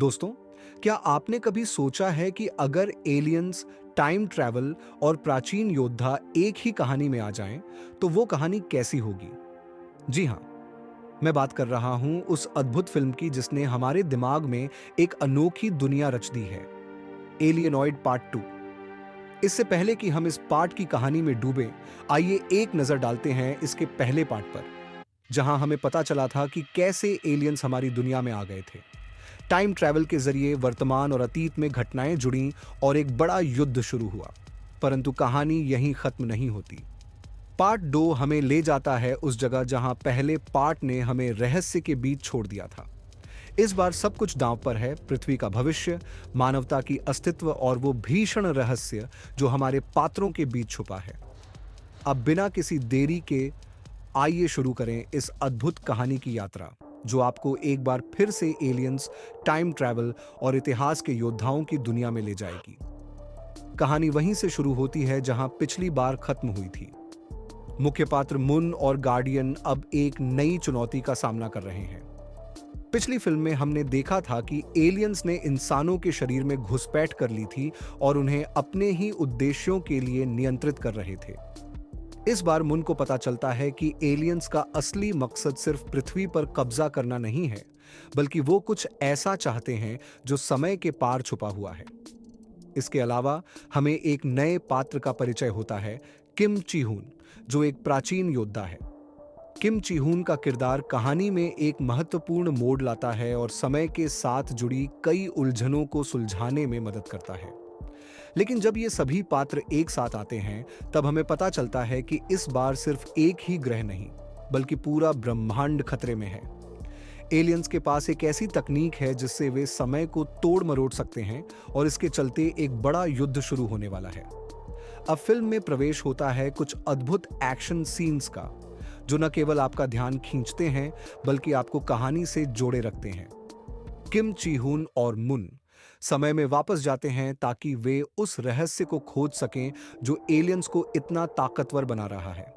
दोस्तों, क्या आपने कभी सोचा है कि अगर एलियंस, टाइम ट्रैवल और प्राचीन योद्धा एक ही कहानी में आ जाएं, तो वो कहानी कैसी होगी? जी हाँ, मैं बात कर रहा हूं उस अद्भुत फिल्म की जिसने हमारे दिमाग में एक अनोखी दुनिया रच दी है, एलियनॉइड पार्ट 2। इससे पहले कि हम इस पार्ट की कहानी में डूबे, आइए एक नजर डालते हैं इसके पहले पार्ट पर, जहां हमें पता चला था कि कैसे एलियंस हमारी दुनिया में आ गए थे। टाइम ट्रैवल के जरिए वर्तमान और अतीत में घटनाएं जुड़ी और एक बड़ा युद्ध शुरू हुआ। परंतु कहानी यहीं खत्म नहीं होती। पार्ट 2 हमें ले जाता है उस जगह जहां पहले पार्ट ने हमें रहस्य के बीच छोड़ दिया था। इस बार सब कुछ दांव पर है, पृथ्वी का भविष्य, मानवता की अस्तित्व और वो भीषण रहस्य जो हमारे पात्रों के बीच छुपा है। अब बिना किसी देरी के आइए शुरू करें इस अद्भुत कहानी की यात्रा, जो आपको एक बार फिर से एलियंस, टाइम ट्रैवल और इतिहास के योद्धाओं की दुनिया में ले जाएगी। कहानी वहीं से शुरू होती है जहां पिछली बार खत्म हुई थी। मुख्य पात्र मुन और गार्डियन अब एक नई चुनौती का सामना कर रहे हैं। पिछली फिल्म में हमने देखा था कि एलियंस ने इंसानों के शरीर में घुसपैठ कर ली थी और उन्हें अपने ही उद्देश्यों के लिए नियंत्रित कर रहे थे। इस बार मुन को पता चलता है कि एलियंस का असली मकसद सिर्फ पृथ्वी पर कब्जा करना नहीं है, बल्कि वो कुछ ऐसा चाहते हैं जो समय के पार छुपा हुआ है। इसके अलावा हमें एक नए पात्र का परिचय होता है, किम ची-हुन, जो एक प्राचीन योद्धा है। किम ची-हुन का किरदार कहानी में एक महत्वपूर्ण मोड़ लाता है और समय के साथ जुड़ी कई उलझनों को सुलझाने में मदद करता है। लेकिन जब ये सभी पात्र एक साथ आते हैं, तब हमें पता चलता है कि इस बार सिर्फ एक ही ग्रह नहीं, बल्कि पूरा ब्रह्मांड खतरे में है। एलियंस के पास एक ऐसी तकनीक है जिससे वे समय को तोड़ मरोड़ सकते हैं और इसके चलते एक बड़ा युद्ध शुरू होने वाला है। अब फिल्म में प्रवेश होता है कुछ अद्भुत एक्शन सीन्स का, जो न केवल आपका ध्यान खींचते हैं, बल्कि आपको कहानी से जोड़े रखते हैं। किम ची-हुन और मुन समय में वापस जाते हैं ताकि वे उस रहस्य को खोज सकें जो एलियंस को इतना ताकतवर बना रहा है।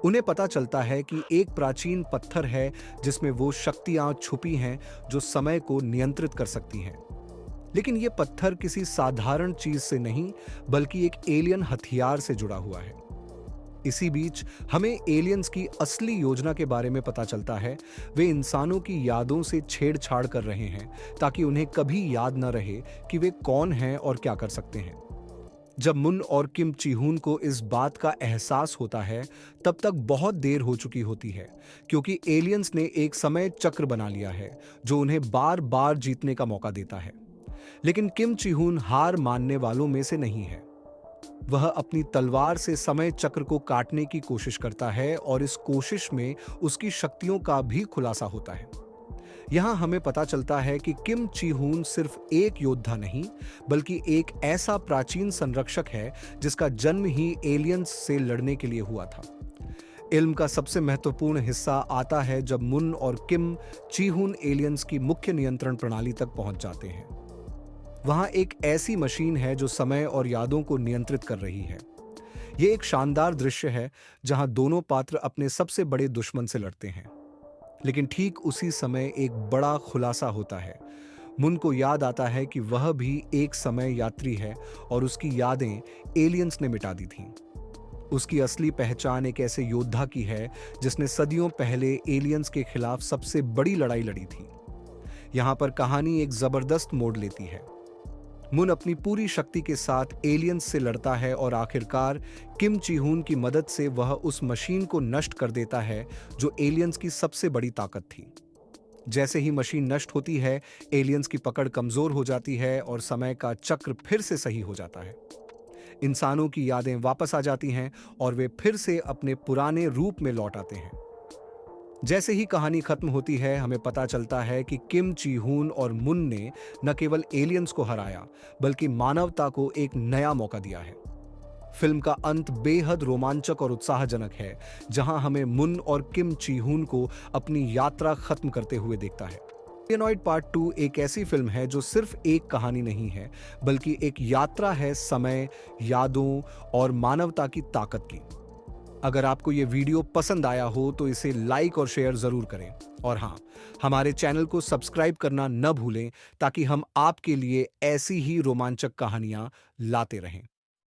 उन्हें पता चलता है कि एक प्राचीन पत्थर है जिसमें वो शक्तियां छुपी हैं जो समय को नियंत्रित कर सकती हैं। लेकिन ये पत्थर किसी साधारण चीज से नहीं, बल्कि एक एलियन हथियार से जुड़ा हुआ है। इसी बीच हमें एलियंस की असली योजना के बारे में पता चलता है। वे इंसानों की यादों से छेड़छाड़ कर रहे हैं ताकि उन्हें कभी याद न रहे कि वे कौन हैं और क्या कर सकते हैं। जब मुन और किम ची-हुन को इस बात का एहसास होता है, तब तक बहुत देर हो चुकी होती है, क्योंकि एलियंस ने एक समय चक्र बना लिया है जो उन्हें बार बार जीतने का मौका देता है। लेकिन किम ची-हुन हार मानने वालों में से नहीं है। वह अपनी तलवार से समय चक्र को काटने की कोशिश करता है और इस कोशिश में उसकी शक्तियों का भी खुलासा होता है। यहां हमें पता चलता है कि किम ची-हुन सिर्फ एक योद्धा नहीं, बल्कि एक ऐसा प्राचीन संरक्षक है जिसका जन्म ही एलियंस से लड़ने के लिए हुआ था। इल्म का सबसे महत्वपूर्ण हिस्सा आता है जब मुन और किम ची-हुन एलियंस की मुख्य नियंत्रण प्रणाली तक पहुंच जाते हैं। वहां एक ऐसी मशीन है जो समय और यादों को नियंत्रित कर रही है। यह एक शानदार दृश्य है जहां दोनों पात्र अपने सबसे बड़े दुश्मन से लड़ते हैं। लेकिन ठीक उसी समय एक बड़ा खुलासा होता है। मुन को याद आता है कि वह भी एक समय यात्री है और उसकी यादें एलियंस ने मिटा दी थीं। उसकी असली पहचान एक ऐसे योद्धा की है जिसने सदियों पहले एलियंस के खिलाफ सबसे बड़ी लड़ाई लड़ी थी। यहां पर कहानी एक जबरदस्त मोड़ लेती है। मुन अपनी पूरी शक्ति के साथ एलियंस से लड़ता है और आखिरकार किम ची-हुन की मदद से वह उस मशीन को नष्ट कर देता है जो एलियंस की सबसे बड़ी ताकत थी। जैसे ही मशीन नष्ट होती है, एलियंस की पकड़ कमजोर हो जाती है और समय का चक्र फिर से सही हो जाता है। इंसानों की यादें वापस आ जाती हैं और वे फिर से अपने पुराने रूप में लौट आते हैं। जैसे ही कहानी खत्म होती है, हमें पता चलता है कि किम ची-हुन और मुन ने न केवल एलियंस को हराया, बल्कि मानवता को एक नया मौका दिया है। फिल्म का अंत बेहद रोमांचक और उत्साहजनक है, जहां हमें मुन और किम ची-हुन को अपनी यात्रा खत्म करते हुए देखता है। एलियनॉइड पार्ट 2 एक ऐसी फिल्म है जो सिर्फ एक कहानी नहीं है, बल्कि एक यात्रा है समय, यादों और मानवता की ताकत की। अगर आपको ये वीडियो पसंद आया हो तो इसे लाइक और शेयर जरूर करें। और हाँ, हमारे चैनल को सब्सक्राइब करना न भूलें ताकि हम आपके लिए ऐसी ही रोमांचक कहानियां लाते रहें।